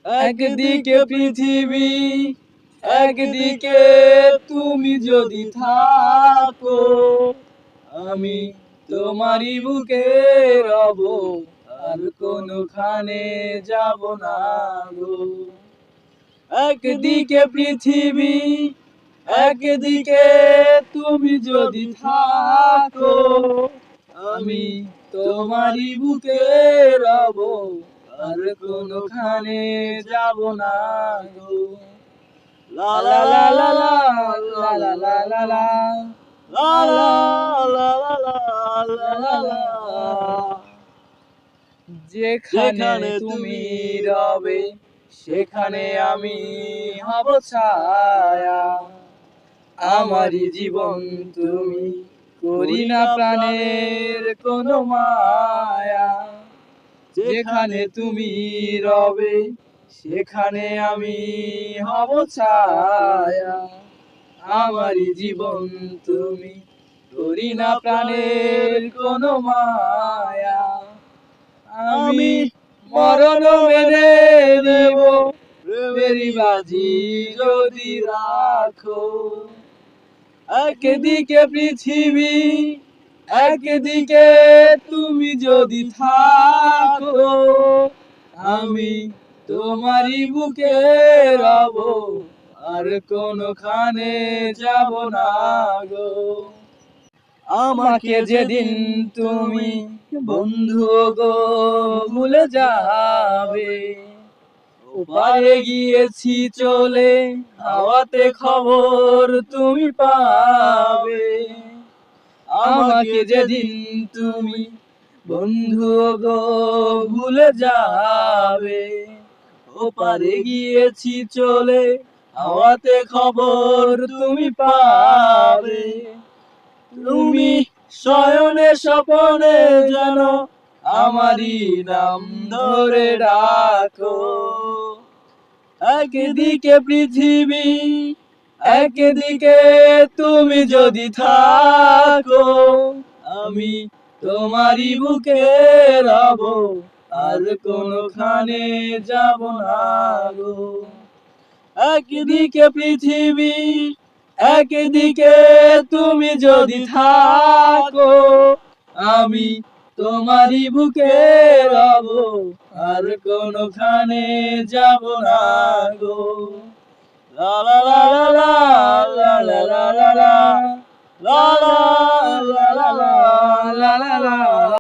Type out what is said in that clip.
একদিকে পৃথিবী, একদিকে তুমি যদি থাকো, আমি তোমারই বুকে রব, আর কোনখানে যাব না গো। একদিকে পৃথিবী, একদিকে তুমি যদি থাকো, আমি তোমারই বুকে রব, আর কোনখানে যাব না গো। লা লা লা লা লা লা লা লা লা লা লা লা লা লা লা লা। যেখানে তুমি রবে, সেখানে আমি হব ছায়া। আমারই জীবন তুমি, করি না প্রাণের কোনো মায়া। যেখানে তুমি রবে, সেখানে আমি হব ছায়া। আমারই জীবন তুমি, করি না প্রাণের কোনো মায়া। আমি মরণ মেনে নিব, প্রেমেরই বাজি যদি রাখো। একদিকে পৃথিবী, একদিকে তুমি যদি থাকো, আমি তোমারই বুকে রব, আর কোনখানে যাব না গো। আমাকে যেদিন তুমি বন্ধু গো ভুলে যাবে, ওপারে গিয়েছি চলে, হাওয়াতে খবর তুমি পাবে। আমাকে যেদিন তুমি বন্ধু গো ভুলে যাবে, ওপারে গিয়েছি চলে, হাওয়াতে খবর তুমি পাবে। তুমি শয়নে স্বপনে যেন আমারই নাম ধরে ডাকো। একদিকে পৃথিবী, একদিকে তুমি যদি থাকো, আমি তোমারই বুকে রব, আর কোনখানে যাব না গো। একদিকে পৃথিবী, একদিকে তুমি যদি থাকো, আমি তোমারই বুকে রব, আর কোনখানে যাব না গো। লা লা লা লা লা লা লা লা লা লা লা লা লা লা লা লা লা।